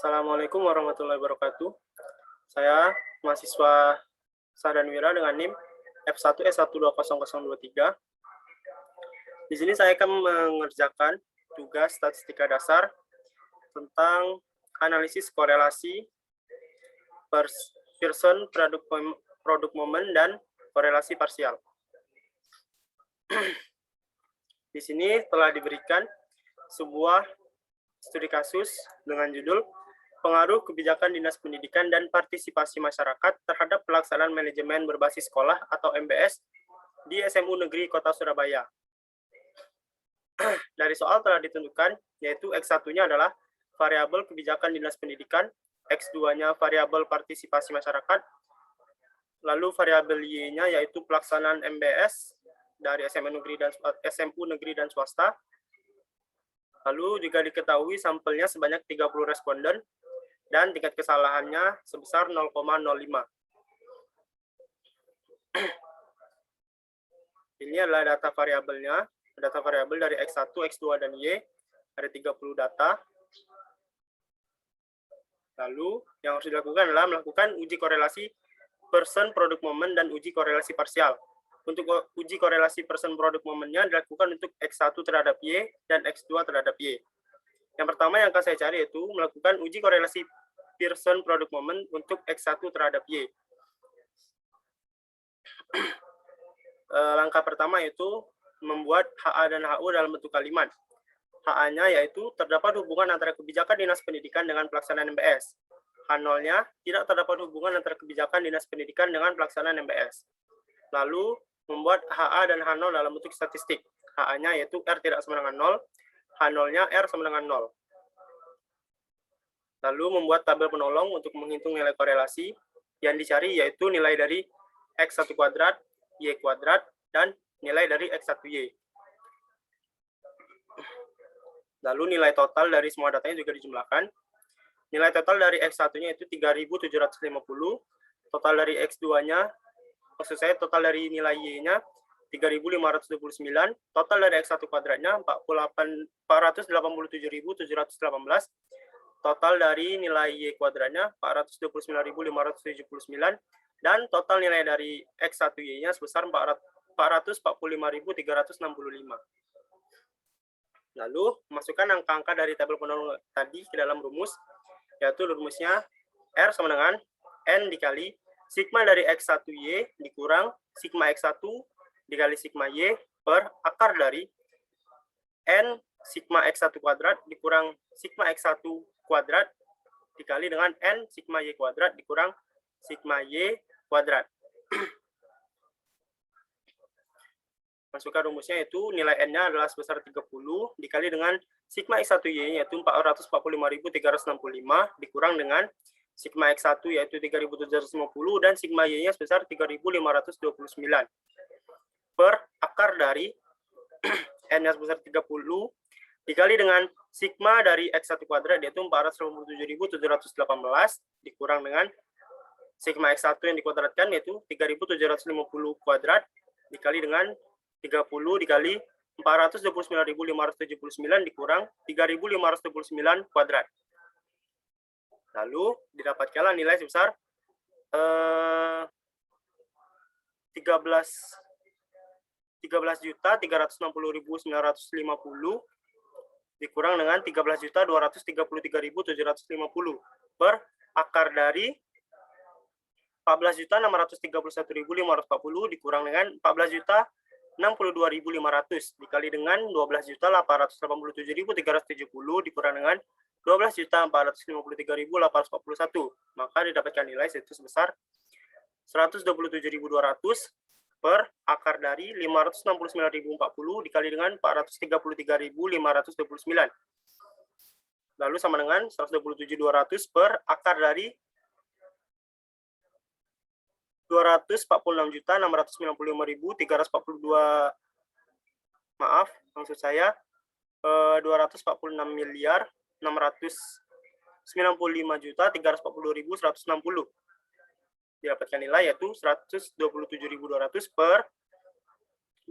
Assalamualaikum warahmatullahi wabarakatuh. Saya mahasiswa Sahdanwira dengan NIM F1S1200023. Di sini saya akan mengerjakan tugas statistika dasar tentang analisis korelasi Pearson produk momen dan korelasi parsial. Di sini telah diberikan sebuah studi kasus dengan judul Pengaruh Kebijakan Dinas Pendidikan dan Partisipasi Masyarakat terhadap Pelaksanaan Manajemen Berbasis Sekolah atau MBS di SMU Negeri Kota Surabaya. Dari soal telah ditentukan, yaitu X1-nya adalah variabel kebijakan Dinas Pendidikan, X2-nya variabel partisipasi masyarakat, lalu variabel Y-nya yaitu pelaksanaan MBS dari SMU Negeri dan Swasta. Lalu juga diketahui sampelnya sebanyak 30 responden dan tingkat kesalahannya sebesar 0,05. Ini adalah data variabelnya, data variabel dari X1, X2, dan Y. Ada 30 data. Lalu yang harus dilakukan adalah melakukan uji korelasi Pearson produk momen dan uji korelasi parsial. Untuk uji korelasi Pearson produk momennya dilakukan untuk X1 terhadap Y dan X2 terhadap Y. Yang pertama yang akan saya cari yaitu melakukan uji korelasi Pearson produk momen untuk X1 terhadap Y. Langkah pertama yaitu membuat HA dan HU dalam bentuk kalimat. HA-nya yaitu terdapat hubungan antara kebijakan Dinas Pendidikan dengan pelaksanaan MBS. H0-nya tidak terdapat hubungan antara kebijakan Dinas Pendidikan dengan pelaksanaan MBS. Lalu membuat HA dan H0 dalam bentuk statistik. HA-nya yaitu R tidak sama dengan 0, H0-nya R sama dengan 0. Lalu membuat tabel penolong untuk menghitung nilai korelasi. Yang dicari yaitu nilai dari X1 kuadrat, Y kuadrat, dan nilai dari X1Y. Lalu nilai total dari semua datanya juga dijumlahkan. Nilai total dari X1-nya itu 3.750, total dari X2-nya, maksud saya total dari nilai Y-nya 3.529, total dari X1 kuadratnya 487.718, total dari nilai Y kuadratnya 429.579, dan total nilai dari X1Y-nya sebesar 445.365. Lalu, masukkan angka-angka dari tabel penolong tadi ke dalam rumus, yaitu rumusnya R sama dengan N dikali sigma dari X1Y dikurang sigma X1 dikali sigma Y per akar dari N sigma X1 kuadrat dikurang sigma X1 kuadrat dikali dengan N sigma Y kuadrat dikurang sigma Y kuadrat. Masukkan rumusnya itu nilai N-nya adalah sebesar 30 dikali dengan sigma X1Y yaitu 445.365 dikurang dengan sigma X1 yaitu 3.750 dan sigma Y-nya sebesar 3.529 per akar dari N-nya sebesar 30 dikali dengan sigma dari X1 kuadrat yaitu 497.718 dikurang dengan sigma X1 yang dikuadratkan yaitu 3.750 kuadrat dikali dengan 30 dikali 429.579 dikurang 3.529 kuadrat. Lalu didapatkanlah nilai sebesar 13.360.950 dikurang dengan 13.233.750 per akar dari 14.631.540 dikurang dengan 14.062.500 dikali dengan 12.887.370 dikurang dengan 12.453.841. Maka didapatkan nilai yaitu sebesar 127.200 per akar dari 569.040 dikali dengan 433.529. Lalu sama dengan 127.200 per akar dari 246.695.342, maaf, maksud saya 246.695.340.160. Didapatkan nilai yaitu 127.200 per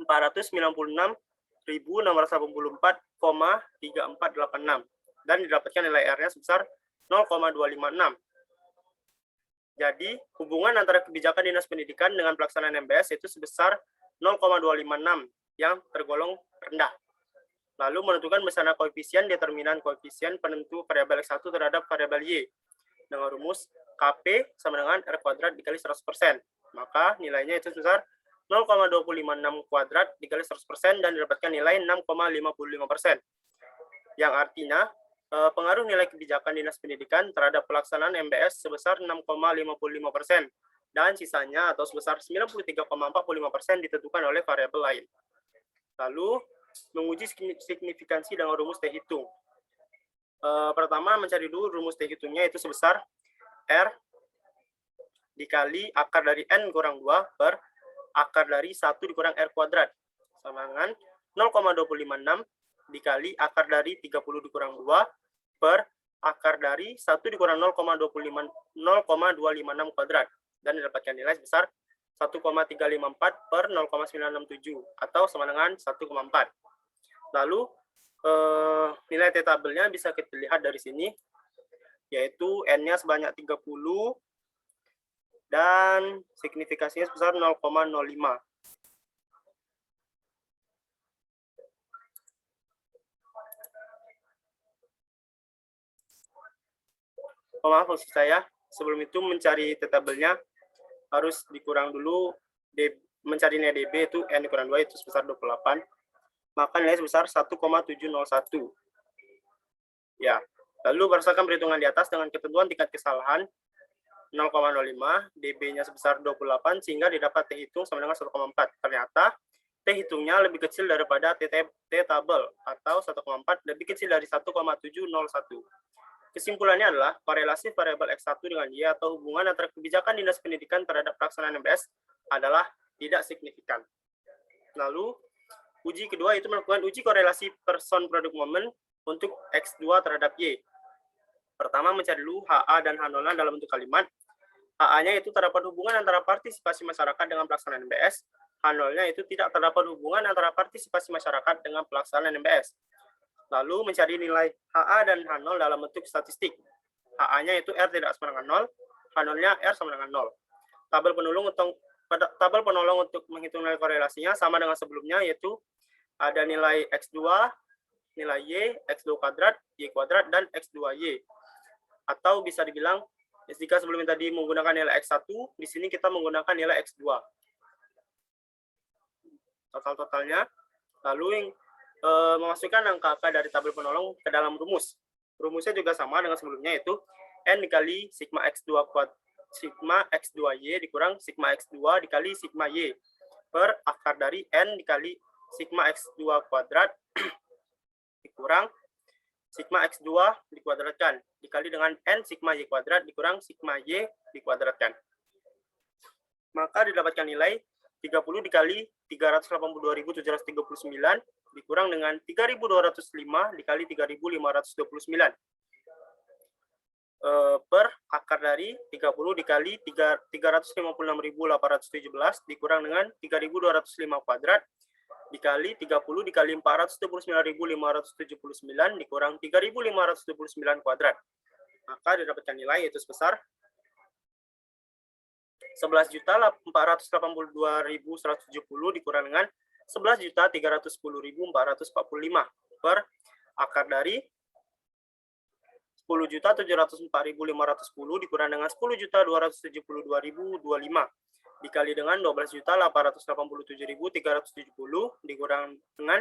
496.684,3486 dan didapatkan nilai R-nya sebesar 0,256. Jadi, hubungan antara kebijakan Dinas Pendidikan dengan pelaksanaan MBS itu sebesar 0,256 yang tergolong rendah. Lalu menentukan besaran koefisien determinan koefisien penentu variabel X1 terhadap variabel Y dengan rumus KP sama dengan R kuadrat dikali 100%. Maka nilainya itu sebesar 0,256 kuadrat dikali 100% dan didapatkan nilai 6,55%. Yang artinya pengaruh nilai kebijakan Dinas Pendidikan terhadap pelaksanaan MBS sebesar 6,55% dan sisanya atau sebesar 93,45% ditentukan oleh variabel lain. Lalu menguji signifikansi dengan rumus T hitung. Pertama mencari dulu rumus T hitungnya itu sebesar R dikali akar dari N kurang 2 per akar dari 1 dikurang R kuadrat sama dengan 0,256 dikali akar dari 30 dikurang 2 per akar dari 1 dikurang 0,256 kuadrat dan didapatkan nilai sebesar 1,354 per 0,967 atau sama dengan 1,4. Lalu nilai T tabelnya bisa kita lihat dari sini, yaitu N-nya sebanyak 30 dan signifikasinya sebesar 0,05. Maaf maksud saya, sebelum itu mencari T tabelnya harus dikurang dulu mencari nilai DB itu N dikurang 2 itu sebesar 28. Maka nilai sebesar 1,701. Ya, lalu berdasarkan perhitungan di atas dengan ketentuan tingkat kesalahan 0,05, DB-nya sebesar 28 sehingga didapat T hitung sama dengan 1,4. Ternyata T hitungnya lebih kecil daripada T tabel atau 1,4 lebih kecil dari 1,701. Kesimpulannya adalah korelasi variabel X1 dengan Y atau hubungan antara kebijakan Dinas Pendidikan terhadap pelaksanaan MBS adalah tidak signifikan. Lalu uji kedua itu melakukan uji korelasi person produk momen untuk X2 terhadap Y. Pertama mencari dulu HA dan H0 dalam bentuk kalimat. HA-nya itu terdapat hubungan antara partisipasi masyarakat dengan pelaksanaan MBS. H0-nya itu tidak terdapat hubungan antara partisipasi masyarakat dengan pelaksanaan MBS. Lalu mencari nilai HA dan H0 dalam bentuk statistik. HA-nya itu R tidak sama dengan 0, H0-nya R sama dengan 0. Tabel penolong untuk menghitung nilai korelasinya sama dengan sebelumnya, yaitu ada nilai X2, nilai Y, X2 kuadrat, Y kuadrat, dan X2Y. Atau bisa dibilang, jika sebelumnya tadi menggunakan nilai X1, di sini kita menggunakan nilai X2. Total-totalnya, lalu memasukkan angka dari tabel penolong ke dalam rumus. Rumusnya juga sama dengan sebelumnya, yaitu N dikali sigma X2 kuadrat, sigma X2Y dikurang sigma X2 dikali sigma Y per akar dari N dikali sigma X2 kuadrat dikurang sigma X2 dikuadratkan dikali dengan N sigma Y kuadrat dikurang sigma Y dikuadratkan. Maka didapatkan nilai 30 dikali 382.739 dikurang dengan 3.205 dikali 3.529 per akar dari 30 dikali 356.817 dikurang dengan 3.205 kuadrat dikali 30 dikali 429.579 dikurang 3.529 kuadrat. Maka didapatkan nilai yaitu sebesar 11.482.170 dikurang dengan 11.310.445 per akar dari 10.704.510 dikurang dengan 10.272.025 dikali dengan 12.887.370 dikurang dengan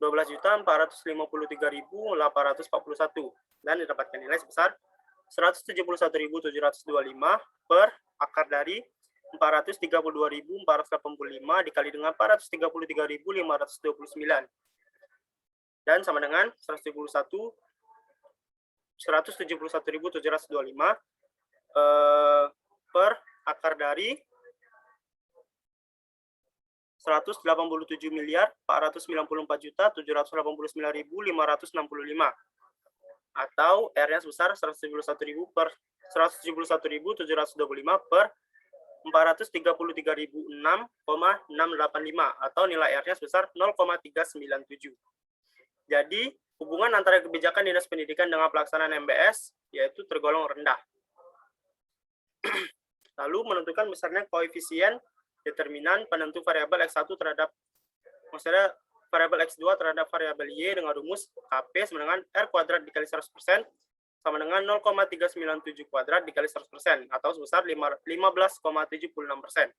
12.453.841 dan didapatkan nilai sebesar 171.725 per akar dari 432.485 dikali dengan 433.529 dan sama dengan 171.725 per akar dari 187.494.789.565 atau R-nya sebesar 171.725 per 433.006,685 atau nilai R-nya sebesar 0,397. Jadi hubungan antara kebijakan Dinas Pendidikan dengan pelaksanaan MBS yaitu tergolong rendah. Lalu menentukan besarnya koefisien determinan penentu variabel X1 terhadap, maksudnya variabel X2 terhadap variabel Y dengan rumus KP sama dengan R kuadrat dikali 100% sama dengan 0,397 kuadrat dikali 100% atau sebesar 15,76%.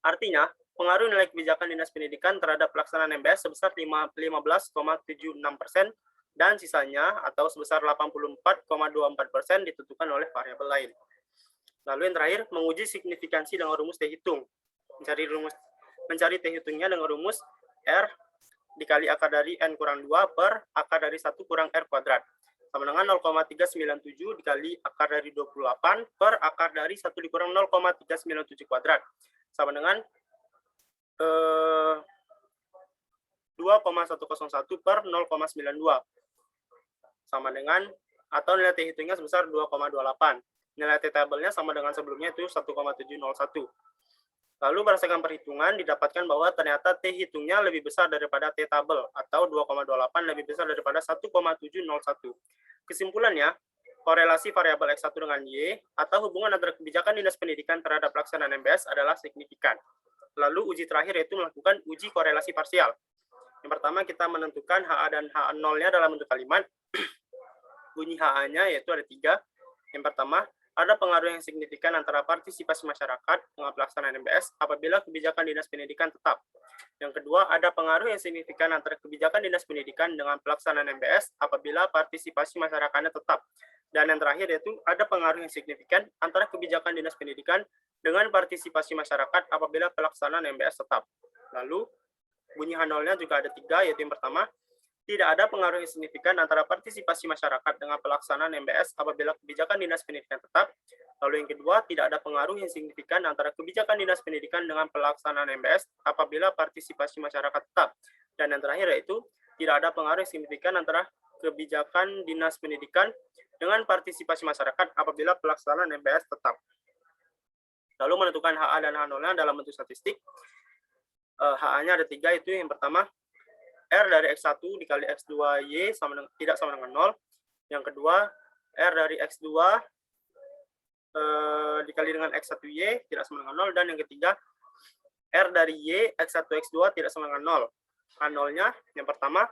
Artinya, pengaruh nilai kebijakan Dinas Pendidikan terhadap pelaksanaan MBS sebesar 15,76% dan sisanya atau sebesar 84,24% ditentukan oleh variabel lain. Lalu yang terakhir, menguji signifikansi dengan rumus T hitung. Mencari T hitungnya dengan rumus R dikali akar dari N kurang 2 per akar dari 1 kurang R kuadrat. Sama dengan 0,397 dikali akar dari 28 per akar dari 1 dikurang 0,397 kuadrat. Sama dengan 2,101 per 0,92. Sama dengan, atau nilai T hitungnya sebesar 2,28. Nilai T tabelnya sama dengan sebelumnya itu 1,701. Lalu berdasarkan perhitungan didapatkan bahwa ternyata T hitungnya lebih besar daripada T tabel atau 2,28 lebih besar daripada 1,701. Kesimpulannya, korelasi variabel X1 dengan Y atau hubungan antara kebijakan Dinas Pendidikan terhadap pelaksanaan MBS adalah signifikan. Lalu uji terakhir yaitu melakukan uji korelasi parsial. Yang pertama kita menentukan HA dan HA0-nya dalam bentuk kalimat. Bunyi HA-nya yaitu ada 3. Yang pertama, ada pengaruh yang signifikan antara partisipasi masyarakat dengan pelaksanaan MBS apabila kebijakan Dinas Pendidikan tetap. Yang kedua, ada pengaruh yang signifikan antara kebijakan Dinas Pendidikan dengan pelaksanaan MBS apabila partisipasi masyarakatnya tetap. Dan yang terakhir yaitu ada pengaruh yang signifikan antara kebijakan Dinas Pendidikan dengan partisipasi masyarakat apabila pelaksanaan MBS tetap. Lalu, bunyi H0-nya juga ada 3, yaitu yang pertama, tidak ada pengaruh yang signifikan antara partisipasi masyarakat dengan pelaksanaan MBS apabila kebijakan Dinas Pendidikan tetap. Lalu yang kedua, tidak ada pengaruh yang signifikan antara kebijakan Dinas Pendidikan dengan pelaksanaan MBS apabila partisipasi masyarakat tetap. Dan yang terakhir yaitu, tidak ada pengaruh yang signifikan antara kebijakan Dinas Pendidikan dengan partisipasi masyarakat apabila pelaksanaan MBS tetap. Lalu menentukan HA dan H0-nya dalam bentuk statistik. HA-nya ada 3, itu yang pertama, R dari X1 dikali X2Y tidak sama dengan 0. Yang kedua, R dari X2 dikali dengan X1Y tidak sama dengan 0. Dan yang ketiga, R dari Y, X1, X2 tidak sama dengan 0. H0-nya, yang pertama,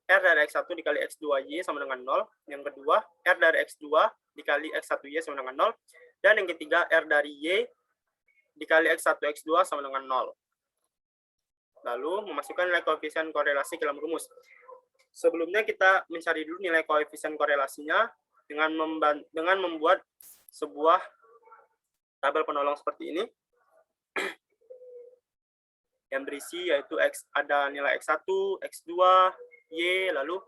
R dari X1 dikali X2Y sama dengan 0. Yang kedua, R dari X2 dikali X1Y sama dengan 0. Dan yang ketiga, R dari Y dikali X1, X2 sama dengan 0. Lalu memasukkan nilai koefisien korelasi ke dalam rumus. Sebelumnya kita mencari dulu nilai koefisien korelasinya dengan membuat sebuah tabel penolong seperti ini. Yang berisi yaitu ada nilai X1, X2, Y, lalu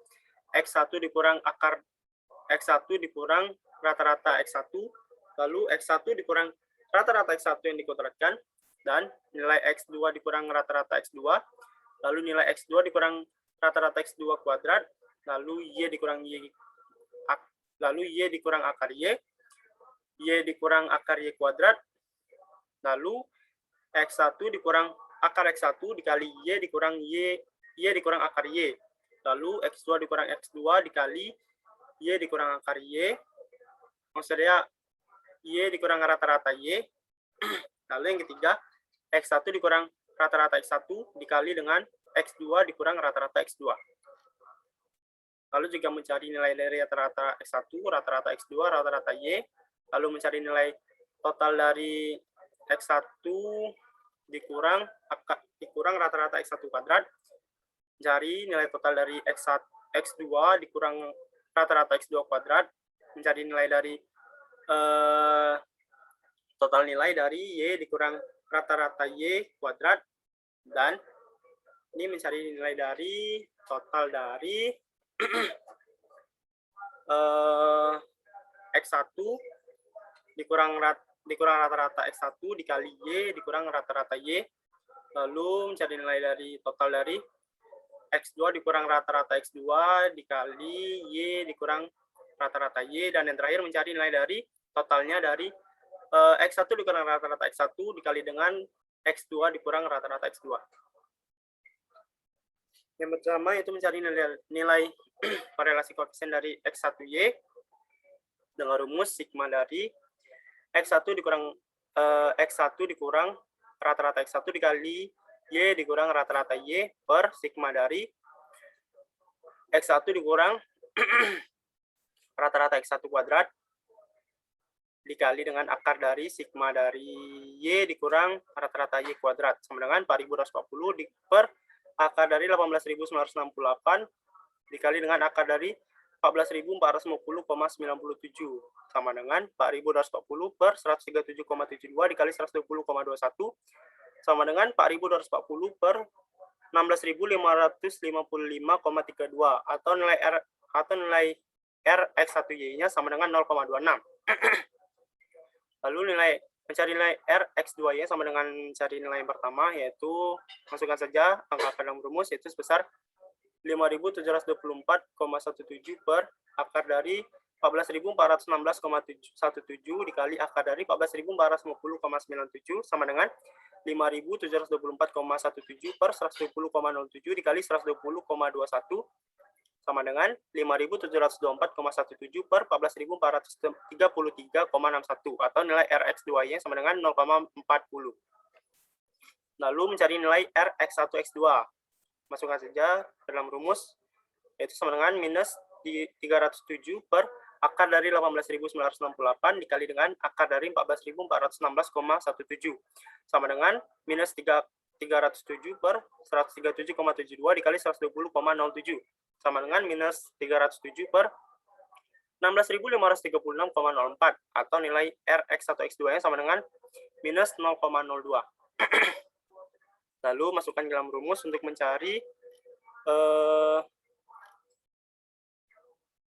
X1 dikurang akar X1 dikurang rata-rata X1, lalu X1 dikurang rata-rata X1 yang dikuadratkan, dan nilai X2 dikurang rata-rata X2, lalu nilai X2 dikurang rata-rata X2 kuadrat, lalu Y dikurang akar Y, Y dikurang akar Y kuadrat, lalu X1 dikurang akar X1 dikali Y dikurang dikurang akar Y, lalu X2 dikurang X2 dikali Y dikurang akar Y, maksudnya Y dikurang rata-rata Y, lalu yang ketiga, X1 dikurang rata-rata X1 dikali dengan X2 dikurang rata-rata X2. Lalu juga mencari nilai dari rata-rata X1, rata-rata X2, rata-rata Y. Lalu mencari nilai total dari X1 dikurang rata-rata X1 kuadrat. Mencari nilai total dari X2 dikurang rata-rata X2 kuadrat. Mencari nilai dari total nilai dari Y dikurang rata-rata Y kuadrat, dan ini mencari nilai dari total dari X1 dikurang rata-rata X1 dikali Y dikurang rata-rata Y, lalu mencari nilai dari total dari X2 dikurang rata-rata X2 dikali Y dikurang rata-rata Y, dan yang terakhir mencari nilai dari totalnya dari X1 dikurang rata-rata X1 dikali dengan X2 dikurang rata-rata X2. Yang pertama itu mencari nilai korelasi koefisien dari X1Y dengan rumus sigma dari X1 dikurang X1 dikurang rata-rata X1 dikali Y dikurang rata-rata Y per sigma dari X1 dikurang rata-rata X1 kuadrat dikali dengan akar dari sigma dari Y dikurang rata-rata Y kuadrat sama dengan 4240 per akar dari 18.968 dikali dengan akar dari 14.450,97 sama dengan 4.240 per 137,72 dikali 120,21 sama dengan 4.240 per 16.555,32 atau nilai R X1Y-nya sama dengan 0,26. Lalu mencari nilai R X2Y sama dengan mencari nilai yang pertama, yaitu masukkan saja angka dalam rumus, yaitu sebesar 5.724,17 per akar dari 14.416,17 dikali akar dari 14.450,97 sama dengan 5.724,17 per 120,07 dikali 120,21 sama dengan 5.724,17 per 14.433,61 atau nilai Rx2-nya sama dengan 0,40. Lalu mencari nilai Rx1, X2. Masukkan saja dalam rumus, yaitu sama dengan minus 307 per akar dari 18.968 dikali dengan akar dari 14.416,17 sama dengan minus 307 per 137,72 dikali 120,07 sama dengan minus 307 per 16.536,04 atau nilai Rx1 X2-nya sama dengan minus 0,02. Lalu masukkan dalam rumus untuk mencari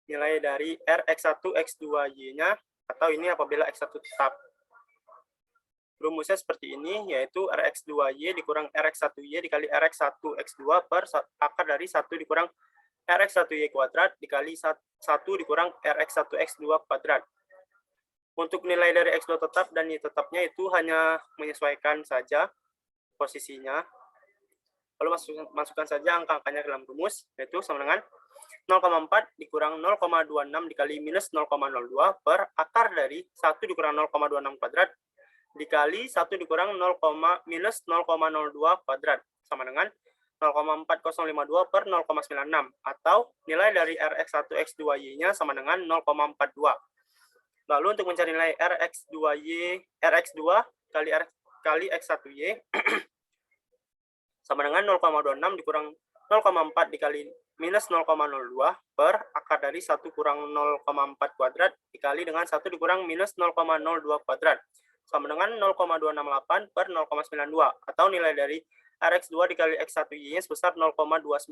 nilai dari Rx1 X2Y-nya atau ini apabila X1 tetap. Rumusnya seperti ini, yaitu Rx2Y dikurang Rx1Y dikali Rx1 X2 per akar dari 1 dikurang Rx1Y kuadrat dikali 1 dikurang Rx1 X2 kuadrat. Untuk nilai dari X2 tetap dan Y tetapnya itu hanya menyesuaikan saja posisinya. Lalu masukkan saja angka-angkanya dalam rumus, yaitu sama dengan 0,4 dikurang 0,26 dikali minus 0,02 per akar dari 1 dikurang 0,26 kuadrat dikali 1 dikurang minus 0,02 kuadrat sama dengan 0,4052 per 0,96 atau nilai dari Rx1 X2Y-nya sama dengan 0,42. Lalu untuk mencari nilai Rx2 kali X1Y sama dengan 0,26 dikurang 0,4 dikali minus 0,02 per akar dari 1 kurang 0,4 kuadrat dikali dengan 1 dikurang minus 0,02 kuadrat sama dengan 0,268 per 0,92 atau nilai dari Rx2 dikali X1Y-nya sebesar 0,29.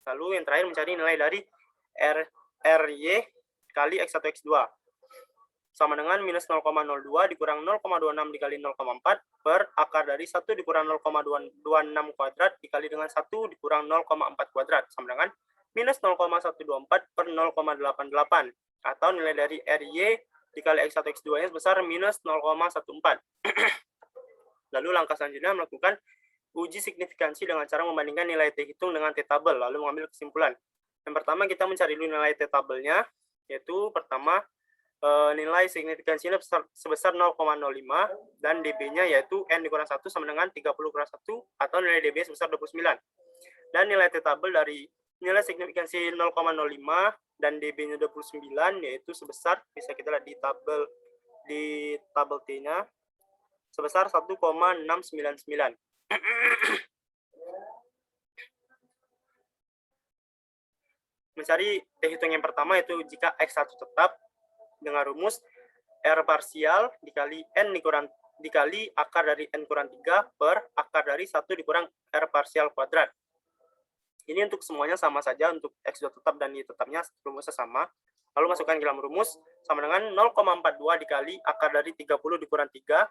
Lalu yang terakhir mencari nilai dari Ry kali X1 X2 sama dengan minus 0,02 dikurang 0,26 dikali 0,4 per akar dari 1 dikurang 0,226 kuadrat dikali dengan 1 dikurang 0,4 kuadrat sama dengan minus 0,124 per 0,88 atau nilai dari Ry dikali X1 X2-nya sebesar minus 0,14. Lalu langkah selanjutnya melakukan uji signifikansi dengan cara membandingkan nilai T hitung dengan T tabel lalu mengambil kesimpulan. Yang pertama kita mencari dulu nilai T tabelnya, yaitu pertama nilai signifikansinya sebesar 0,05 dan dB-nya yaitu N dikurang 1 sama dengan 30 kurang 1 atau nilai dB sebesar 29. Dan nilai T tabel dari nilai signifikansi 0,05 dan dB-nya 29 yaitu sebesar, bisa kita lihat di tabel T-nya sebesar 1,699. Mencari T hitung yang pertama yaitu jika X1 tetap dengan rumus R parsial dikali N dikali akar dari N kurang 3 per akar dari 1 dikurang R parsial kuadrat. Ini untuk semuanya sama saja, untuk X2 tetap dan Y tetapnya rumusnya sama. Lalu masukkan ke dalam rumus sama dengan 0,42 dikali akar dari 30 dikurang 3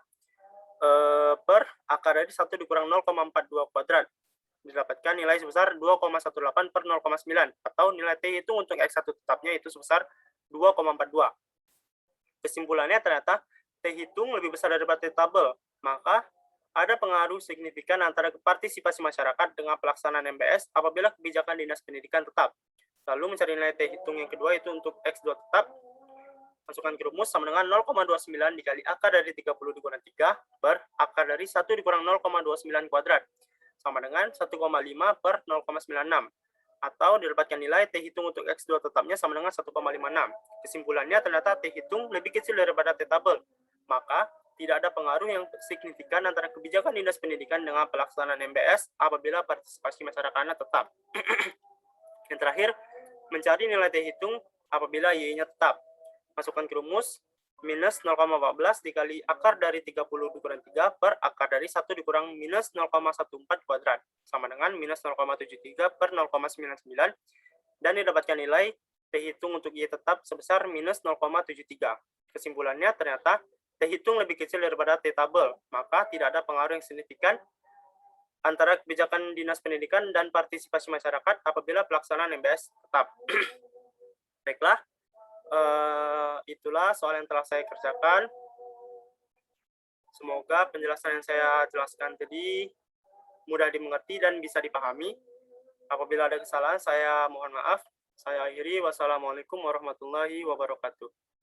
per akar dari 1 dikurang 0,42 kuadrat. Didapatkan nilai sebesar 2,18 per 0,9 atau nilai T itu untuk X1 tetapnya itu sebesar 2,42. Kesimpulannya ternyata T hitung lebih besar daripada T tabel, maka ada pengaruh signifikan antara partisipasi masyarakat dengan pelaksanaan MBS apabila kebijakan Dinas Pendidikan tetap. Lalu mencari nilai T hitung yang kedua itu untuk X2 tetap, masukkan ke rumus sama dengan 0,29 dikali akar dari 30 dikurang 3 per akar dari 1 dikurang 0,29 kuadrat, sama dengan 1,5 per 0,96. Atau didapatkan nilai T hitung untuk X2 tetapnya sama dengan 1,56. Kesimpulannya ternyata T hitung lebih kecil daripada T tabel. Maka tidak ada pengaruh yang signifikan antara kebijakan Dinas Pendidikan dengan pelaksanaan MBS apabila partisipasi masyarakatnya tetap. Yang terakhir, mencari nilai T hitung apabila Y-nya tetap. Masukkan ke rumus, minus 0,14 dikali akar dari 30 dikurang 3 per akar dari 1 dikurang minus 0,14 kuadrat, sama dengan minus 0,73 per 0,99, dan didapatkan nilai T hitung untuk Y tetap sebesar minus 0,73. Kesimpulannya ternyata T hitung lebih kecil daripada T tabel, maka tidak ada pengaruh yang signifikan antara kebijakan Dinas Pendidikan dan partisipasi masyarakat apabila pelaksanaan MBS tetap. Baiklah, itulah soal yang telah saya kerjakan. Semoga penjelasan yang saya jelaskan tadi mudah dimengerti dan bisa dipahami. Apabila ada kesalahan, saya mohon maaf. Saya akhiri. Wassalamualaikum warahmatullahi wabarakatuh.